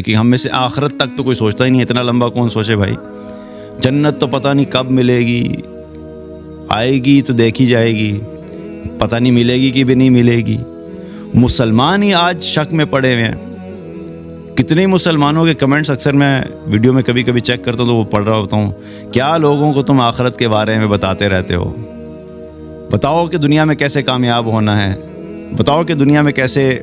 کہ ہم میں سے آخرت تک تو کوئی سوچتا ہی نہیں، اتنا لمبا کون سوچے بھائی. جنت تو پتہ نہیں کب ملے گی، آئے گی تو دیکھی جائے گی، پتہ نہیں ملے گی کہ بھی نہیں ملے گی. مسلمان ہی آج شک میں پڑے ہوئے ہیں. کتنے مسلمانوں کے کمنٹس اکثر میں ویڈیو میں کبھی کبھی چیک کرتا ہوں تو وہ پڑھ رہا ہوتا ہوں، کیا لوگوں کو تم آخرت کے بارے میں بتاتے رہتے ہو؟ بتاؤ کہ دنیا میں کیسے کامیاب ہونا ہے، بتاؤ کہ دنیا میں کیسے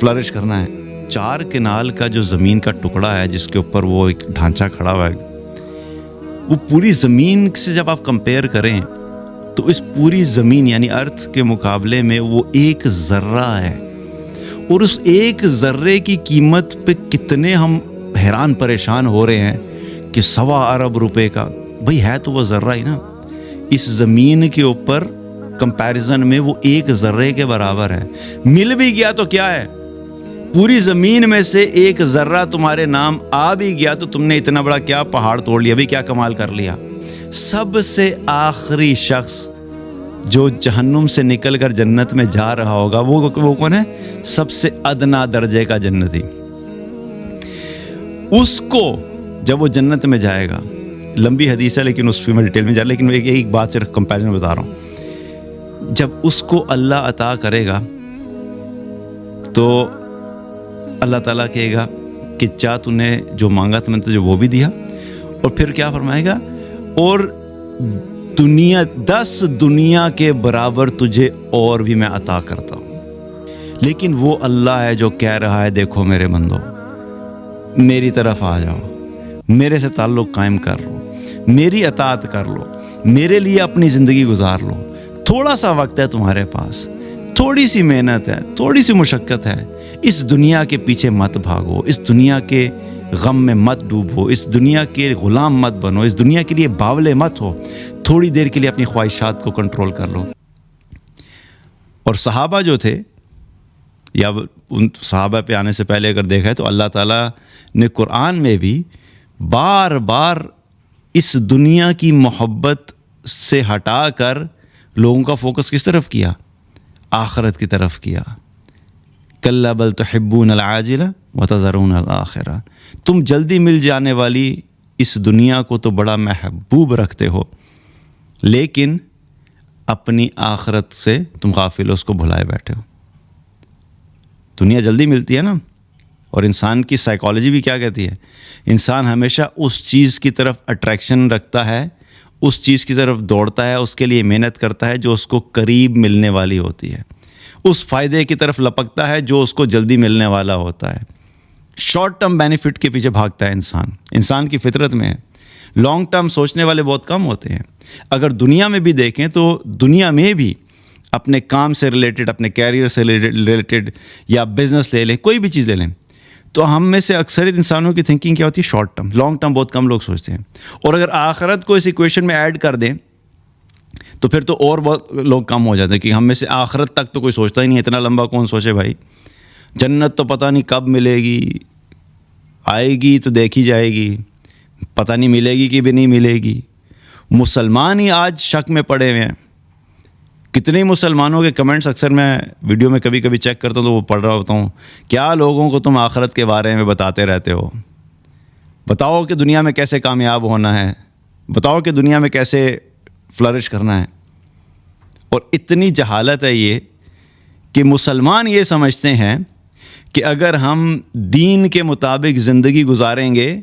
فلرش کرنا ہے. 4 کنال کا جو زمین کا ٹکڑا ہے جس کے اوپر وہ ایک ڈھانچہ کھڑا ہوا ہے، وہ پوری زمین سے جب آپ کمپیئر کریں تو اس پوری زمین یعنی ارتھ کے مقابلے میں وہ ایک ذرہ ہے. اور اس ایک ذرے کی قیمت پہ کتنے ہم حیران پریشان ہو رہے ہیں کہ 1.25 ارب روپے کا. بھئی ہے تو وہ ذرہ ہی نا. اس زمین کے اوپر کمپیریزن میں وہ ایک ذرے کے برابر ہے. مل بھی گیا تو کیا ہے، پوری زمین میں سے ایک ذرہ تمہارے نام آ بھی گیا تو تم نے اتنا بڑا کیا پہاڑ توڑ لیا، بھی کیا کمال کر لیا. سب سے آخری شخص جو جہنم سے نکل کر جنت میں جا رہا ہوگا وہ کون ہے؟ سب سے ادنا درجے کا جنتی. اس کو جب وہ جنت میں جائے گا، لمبی حدیث ہے لیکن اس پہ میں ڈیٹیل میں جا، لیکن ایک بات صرف کمپیریزن بتا رہا ہوں. جب اس کو اللہ عطا کرے گا تو اللہ تعالیٰ کہے گا کہ چاہ تو نے جو مانگا تھا میں نے تجھے وہ بھی دیا. اور پھر کیا فرمائے گا؟ اور 10 دنیا کے برابر تجھے اور بھی میں عطا کرتا ہوں. لیکن وہ اللہ ہے جو کہہ رہا ہے دیکھو میرے بندو، میری طرف آ جاؤ، میرے سے تعلق قائم کر لو، میری اطاعت کر لو، میرے لیے اپنی زندگی گزار لو. تھوڑا سا وقت ہے تمہارے پاس، تھوڑی سی محنت ہے، تھوڑی سی مشقت ہے. اس دنیا کے پیچھے مت بھاگو، اس دنیا کے غم میں مت ڈوبو، اس دنیا کے غلام مت بنو، اس دنیا کے لیے باولے مت ہو. تھوڑی دیر کے لیے اپنی خواہشات کو کنٹرول کر لو. اور صحابہ جو تھے، یا ان صحابہ پہ آنے سے پہلے اگر دیکھا ہے تو اللہ تعالیٰ نے قرآن میں بھی بار بار اس دنیا کی محبت سے ہٹا کر لوگوں کا فوکس کس طرف کیا؟ آخرت کی طرف کیا. کلا بل تحبون العاجلہ وتذرون الآخرہ. تم جلدی مل جانے والی اس دنیا کو تو بڑا محبوب رکھتے ہو، لیکن اپنی آخرت سے تم غافل ہو، اس کو بھلائے بیٹھے ہو. دنیا جلدی ملتی ہے نا. اور انسان کی سائیکالوجی بھی کیا کہتی ہے؟ انسان ہمیشہ اس چیز کی طرف اٹریکشن رکھتا ہے، اس چیز کی طرف دوڑتا ہے، اس کے لیے محنت کرتا ہے جو اس کو قریب ملنے والی ہوتی ہے. اس فائدے کی طرف لپکتا ہے جو اس کو جلدی ملنے والا ہوتا ہے. شارٹ ٹرم بینیفٹ کے پیچھے بھاگتا ہے انسان کی فطرت میں ہے. لانگ ٹرم سوچنے والے بہت کم ہوتے ہیں. اگر دنیا میں بھی دیکھیں تو دنیا میں بھی اپنے کام سے ریلیٹڈ، اپنے کیریئر سے ریلیٹڈ، یا بزنس لے لیں، کوئی بھی چیز لے لیں، تو ہم میں سے اکثریت انسانوں کی تھنکنگ کیا ہوتی ہے؟ Short term. لانگ ٹرم بہت کم لوگ سوچتے ہیں. اور اگر آخرت کو اس ایکویشن میں ایڈ کر دیں تو پھر تو اور بہت لوگ کم ہو جاتے ہیں، کہ ہم میں سے آخرت تک تو کوئی سوچتا ہی نہیں، اتنا لمبا کون سوچے بھائی. جنت تو پتہ نہیں کب ملے گی، آئے گی تو دیکھی جائے گی، پتہ نہیں ملے گی کہ بھی نہیں ملے گی. مسلمان ہی آج شک میں پڑے ہوئے ہیں. کتنے مسلمانوں کے کمنٹس اکثر میں ویڈیو میں کبھی کبھی چیک کرتا ہوں تو وہ پڑھ رہا ہوتا ہوں، کیا لوگوں کو تم آخرت کے بارے میں بتاتے رہتے ہو؟ بتاؤ کہ دنیا میں کیسے کامیاب ہونا ہے، بتاؤ کہ دنیا میں کیسے فلرش کرنا ہے. اور اتنی جہالت ہے یہ کہ مسلمان یہ سمجھتے ہیں کہ اگر ہم دین کے مطابق زندگی گزاریں گے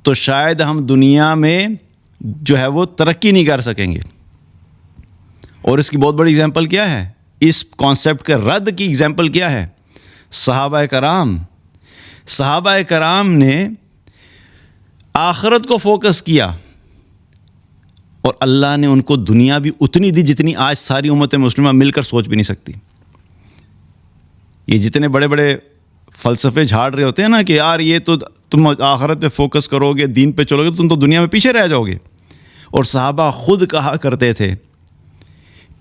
تو شاید ہم دنیا میں جو ہے وہ ترقی نہیں کر سکیں گے. اور اس کی بہت بڑی اگزامپل کیا ہے؟ اس کانسیپٹ کے رد کی اگزامپل کیا ہے؟ صحابہ کرام نے آخرت کو فوکس کیا اور اللہ نے ان کو دنیا بھی اتنی دی جتنی آج ساری امت مسلمہ مل کر سوچ بھی نہیں سکتی. یہ جتنے بڑے بڑے فلسفے جھاڑ رہے ہوتے ہیں نا کہ یار یہ تو تم آخرت پہ فوکس کرو گے، دین پہ چلو گے تو تم تو دنیا میں پیچھے رہ جاؤ گے. اور صحابہ خود کہا کرتے تھے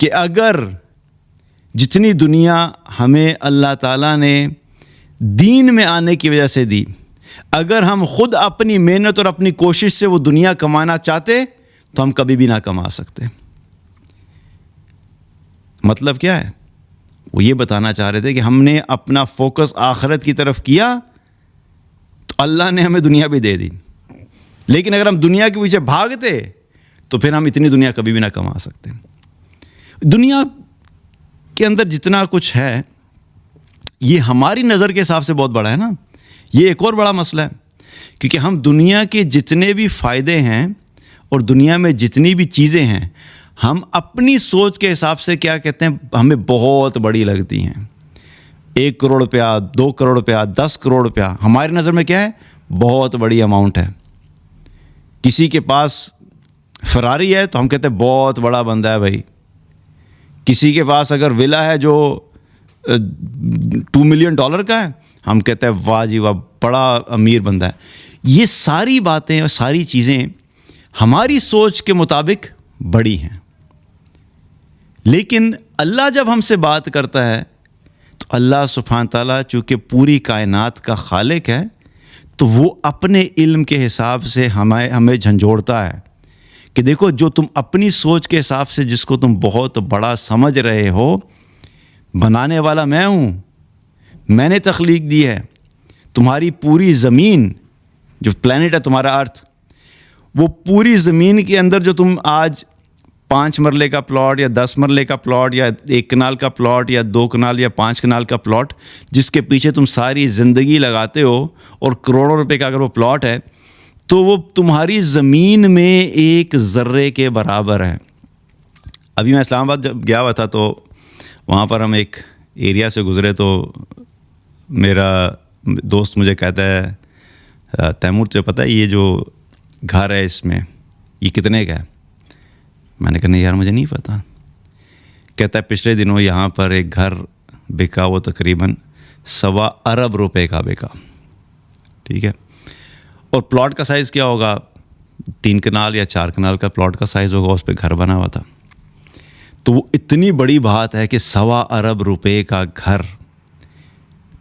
کہ اگر جتنی دنیا ہمیں اللہ تعالیٰ نے دین میں آنے کی وجہ سے دی، اگر ہم خود اپنی محنت اور اپنی کوشش سے وہ دنیا کمانا چاہتے تو ہم کبھی بھی نہ کما سکتے. مطلب کیا ہے؟ وہ یہ بتانا چاہ رہے تھے کہ ہم نے اپنا فوکس آخرت کی طرف کیا تو اللہ نے ہمیں دنیا بھی دے دی، لیکن اگر ہم دنیا کے پیچھے بھاگتے تو پھر ہم اتنی دنیا کبھی بھی نہ کما سکتے۔ دنیا کے اندر جتنا کچھ ہے یہ ہماری نظر کے حساب سے بہت بڑا ہے نا۔ یہ ایک اور بڑا مسئلہ ہے، کیونکہ ہم دنیا کے جتنے بھی فائدے ہیں اور دنیا میں جتنی بھی چیزیں ہیں، ہم اپنی سوچ کے حساب سے کیا کہتے ہیں، ہمیں بہت بڑی لگتی ہیں۔ 1 کروڑ روپیہ، 2 کروڑ روپیہ، 10 کروڑ روپیہ ہماری نظر میں کیا ہے؟ بہت بڑی اماؤنٹ ہے۔ کسی کے پاس فراری ہے تو ہم کہتے ہیں بہت بڑا بندہ ہے بھائی۔ کسی کے پاس اگر ولا ہے جو $2 ملین کا ہے، ہم کہتے ہیں واہ جی واہ، بڑا امیر بندہ ہے۔ یہ ساری باتیں اور ساری چیزیں ہماری سوچ کے مطابق بڑی ہیں، لیکن اللہ جب ہم سے بات کرتا ہے تو اللہ سبحانہ تعالیٰ چونکہ پوری کائنات کا خالق ہے تو وہ اپنے علم کے حساب سے ہمیں جھنجھوڑتا ہے کہ دیکھو، جو تم اپنی سوچ کے حساب سے جس کو تم بہت بڑا سمجھ رہے ہو، بنانے والا میں ہوں، میں نے تخلیق دی ہے۔ تمہاری پوری زمین جو پلانٹ ہے تمہارا ارتھ، وہ پوری زمین کے اندر جو تم آج 5 مرلے کا پلاٹ یا 10 مرلے کا پلاٹ یا 1 کنال کا پلاٹ یا 2 کنال یا 5 کنال کا پلاٹ، جس کے پیچھے تم ساری زندگی لگاتے ہو اور کروڑوں روپے کا اگر وہ پلاٹ ہے تو وہ تمہاری زمین میں ایک ذرے کے برابر ہے۔ ابھی میں اسلام آباد جب گیا ہوا تھا تو وہاں پر ہم ایک ایریا سے گزرے تو میرا دوست مجھے کہتا ہے، تیمور تجھے پتہ ہے یہ جو گھر ہے اس میں یہ کتنے کا ہے؟ میں نے کہا نہیں یار مجھے نہیں پتہ۔ کہتا ہے پچھلے دنوں یہاں پر ایک گھر بکا، وہ تقریباً 1.25 ارب روپے کا بکا، ٹھیک ہے، اور پلاٹ کا سائز کیا ہوگا؟ 3 کنال یا 4 کنال کا پلاٹ کا سائز ہوگا، اس پہ گھر بنا ہوا تھا۔ تو وہ اتنی بڑی بات ہے کہ 1.25 ارب روپے کا گھر۔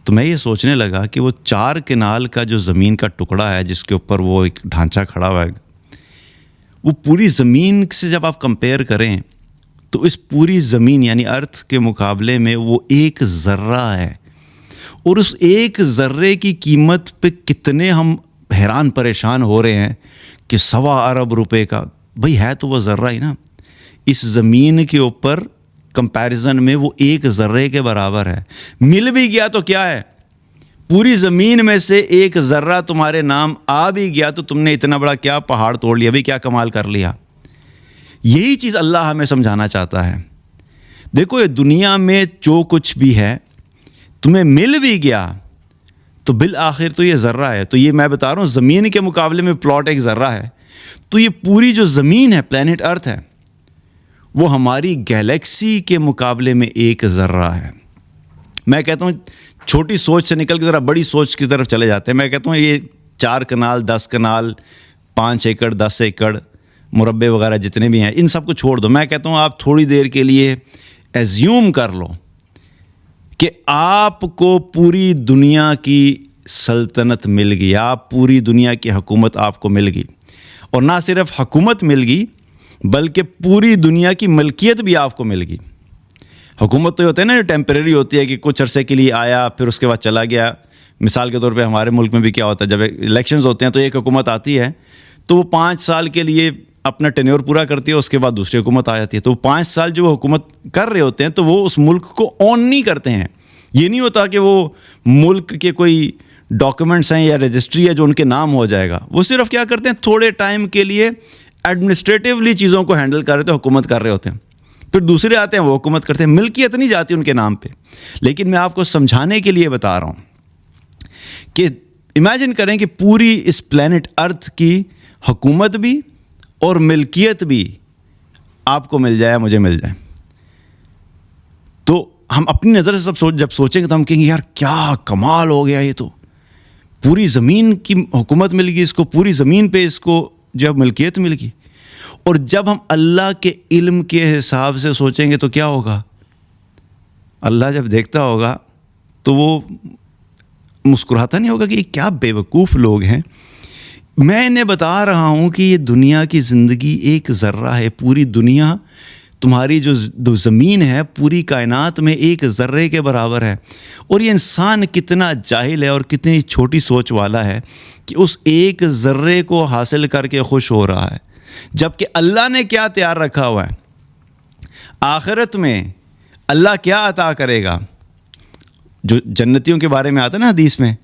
تو میں یہ سوچنے لگا کہ وہ 4 کنال کا جو زمین کا ٹکڑا ہے جس کے اوپر وہ ایک ڈھانچہ کھڑا ہوا ہے، وہ پوری زمین سے جب آپ کمپیئر کریں تو اس پوری زمین یعنی ارتھ کے مقابلے میں وہ ایک ذرہ ہے، اور اس ایک ذرے کی قیمت پہ کتنے ہم حیران پریشان ہو رہے ہیں کہ 1.25 ارب روپے کا، بھئی ہے تو وہ ذرہ ہی نا۔ اس زمین کے اوپر کمپیریزن میں وہ ایک ذرے کے برابر ہے۔ مل بھی گیا تو کیا ہے، پوری زمین میں سے ایک ذرہ تمہارے نام آ بھی گیا تو تم نے اتنا بڑا کیا پہاڑ توڑ لیا، بھی کیا کمال کر لیا۔ یہی چیز اللہ ہمیں سمجھانا چاہتا ہے۔ دیکھو یہ دنیا میں جو کچھ بھی ہے تمہیں مل بھی گیا تو بالآخر تو یہ ذرہ ہے۔ تو یہ میں بتا رہا ہوں زمین کے مقابلے میں پلاٹ ایک ذرہ ہے، تو یہ پوری جو زمین ہے، پلانٹ ارتھ ہے، وہ ہماری گیلیکسی کے مقابلے میں ایک ذرہ ہے۔ میں کہتا ہوں چھوٹی سوچ سے نکل کے ذرا بڑی سوچ کی طرف چلے جاتے ہیں۔ میں کہتا ہوں یہ 4 کنال، 10 کنال، 5 ایکڑ، 10 ایکڑ مربع وغیرہ جتنے بھی ہیں، ان سب کو چھوڑ دو۔ میں کہتا ہوں آپ تھوڑی دیر کے لیے ایزیوم کر لو کہ آپ کو پوری دنیا کی سلطنت مل گئی، آپ پوری دنیا کی حکومت آپ کو مل گئی، اور نہ صرف حکومت مل گئی بلکہ پوری دنیا کی ملکیت بھی آپ کو مل گئی۔ حکومت تو یہ ہوتا ہے نا، ٹیمپریری ہوتی ہے کہ کچھ عرصے کے لیے آیا پھر اس کے بعد چلا گیا۔ مثال کے طور پہ ہمارے ملک میں بھی کیا ہوتا ہے، جب الیکشنز ہوتے ہیں تو ایک حکومت آتی ہے تو وہ 5 سال کے لیے اپنا ٹینیور پورا کرتی ہے، اس کے بعد دوسری حکومت آ جاتی ہے۔ تو وہ 5 سال جو وہ حکومت کر رہے ہوتے ہیں تو وہ اس ملک کو اون نہیں کرتے ہیں۔ یہ نہیں ہوتا کہ وہ ملک کے کوئی ڈاکیومنٹس ہیں یا رجسٹری ہے جو ان کے نام ہو جائے گا۔ وہ صرف کیا کرتے ہیں، تھوڑے ٹائم کے لیے ایڈمنسٹریٹیولی چیزوں کو ہینڈل کر رہے تھے، حکومت کر رہے ہوتے ہیں، پھر دوسرے آتے ہیں وہ حکومت کرتے ہیں، ملکیت نہیں جاتی ان کے نام پہ۔ لیکن میں آپ کو سمجھانے کے لیے بتا رہا ہوں کہ امیجن کریں کہ پوری اس پلانٹ ارتھ کی حکومت بھی اور ملکیت بھی آپ کو مل جائے، مجھے مل جائے، تو ہم اپنی نظر سے جب سوچیں گے تو ہم کہیں گے یار کیا کمال ہو گیا، یہ تو پوری زمین کی حکومت مل گئی اس کو، پوری زمین پہ اس کو جب ملکیت مل گئی۔ اور جب ہم اللہ کے علم کے حساب سے سوچیں گے تو کیا ہوگا، اللہ جب دیکھتا ہوگا تو وہ مسکراتا نہیں ہوگا کہ یہ کیا بے وقوف لوگ ہیں۔ میں انہیں بتا رہا ہوں کہ یہ دنیا کی زندگی ایک ذرہ ہے، پوری دنیا تمہاری جو زمین ہے پوری کائنات میں ایک ذرے کے برابر ہے. اور یہ انسان کتنا جاہل ہے اور کتنی چھوٹی سوچ والا ہے کہ اس ایک ذرے کو حاصل کر کے خوش ہو رہا ہے، جبکہ اللہ نے کیا تیار رکھا ہوا ہے. آخرت میں اللہ کیا عطا کرے گا. جو جنتیوں کے بارے میں آتا ہے نا حدیث میں،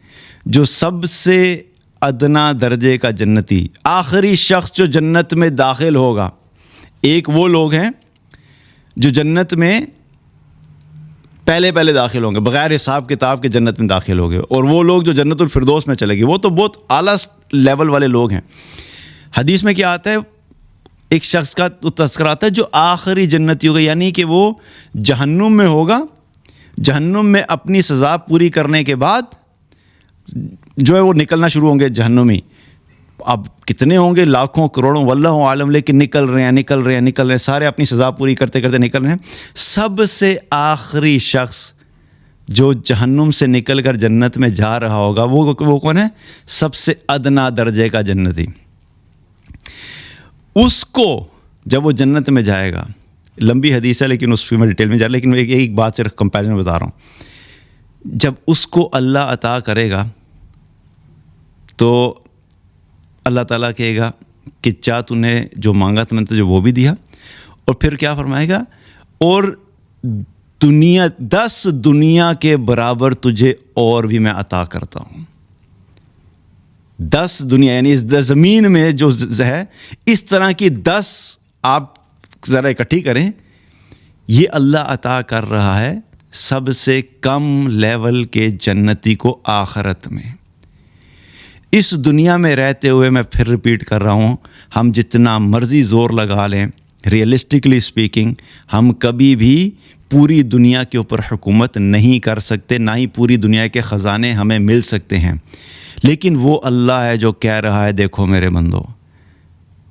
جو سب سے ادنا درجے کا جنتی، آخری شخص جو جنت میں داخل ہوگا، ایک وہ لوگ ہیں جو جنت میں پہلے داخل ہوں گے، بغیر حساب کتاب کے جنت میں داخل ہوں گے، اور وہ لوگ جو جنت الفردوس میں چلے گی، وہ تو بہت اعلیٰ لیول والے لوگ ہیں. حدیث میں کیا آتا ہے، ایک شخص کا تذکرہ آتا ہے جو آخری جنتی ہوگا، یعنی کہ وہ جہنم میں ہوگا. جہنم میں اپنی سزا پوری کرنے کے بعد جو ہے وہ نکلنا شروع ہوں گے جہنمی. اب کتنے ہوں گے، لاکھوں کروڑوں واللہ عالم، لیکن نکل رہے ہیں سارے اپنی سزا پوری کرتے نکل رہے ہیں. سب سے آخری شخص جو جہنم سے نکل کر جنت میں جا رہا ہوگا وہ کون ہے؟ سب سے ادنا درجے کا جنتی. اس کو جب وہ جنت میں جائے گا، لمبی حدیث ہے لیکن اس پہ میں ڈیٹیل میں جا رہا، لیکن ایک بات صرف کمپیریزن بتا رہا ہوں. جب اس کو اللہ عطا کرے گا تو اللہ تعالیٰ کہے گا کہ چاہ تو نے جو مانگا تھا میں نے تجھے وہ بھی دیا. اور پھر کیا فرمائے گا، اور 10 دنیا کے برابر تجھے اور بھی میں عطا کرتا ہوں. 10 دنیا یعنی اس زمین میں جو ہے اس طرح کی 10 آپ ذرا اکٹھی کریں، یہ اللہ عطا کر رہا ہے سب سے کم لیول کے جنتی کو آخرت میں. اس دنیا میں رہتے ہوئے میں پھر ریپیٹ کر رہا ہوں، ہم جتنا مرضی زور لگا لیں، ریئلسٹکلی اسپیکنگ ہم کبھی بھی پوری دنیا کے اوپر حکومت نہیں کر سکتے، نہ ہی پوری دنیا کے خزانے ہمیں مل سکتے ہیں. لیکن وہ اللہ ہے جو کہہ رہا ہے دیکھو میرے بندو،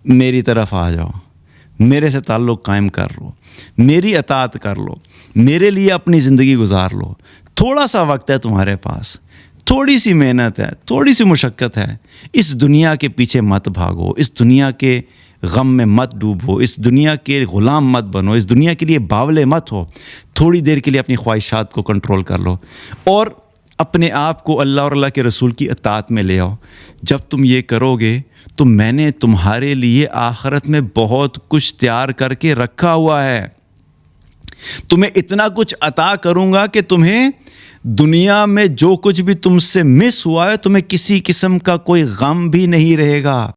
میری طرف آ جاؤ، میرے سے تعلق قائم کر لو، میری اطاعت کر لو، میرے لیے اپنی زندگی گزار لو. تھوڑا سا وقت ہے تمہارے پاس، تھوڑی سی محنت ہے، تھوڑی سی مشقت ہے. اس دنیا کے پیچھے مت بھاگو، اس دنیا کے غم میں مت ڈوبو، اس دنیا کے غلام مت بنو، اس دنیا کے لیے باولے مت ہو. تھوڑی دیر کے لیے اپنی خواہشات کو کنٹرول کر لو اور اپنے آپ کو اللہ اور اللہ کے رسول کی اطاعت میں لے آؤ. جب تم یہ کرو گے تو میں نے تمہارے لیے آخرت میں بہت کچھ تیار کر کے رکھا ہوا ہے. تمہیں اتنا کچھ عطا کروں گا کہ تمہیں دنیا میں جو کچھ بھی تم سے مس ہوا ہے تمہیں کسی قسم کا کوئی غم بھی نہیں رہے گا.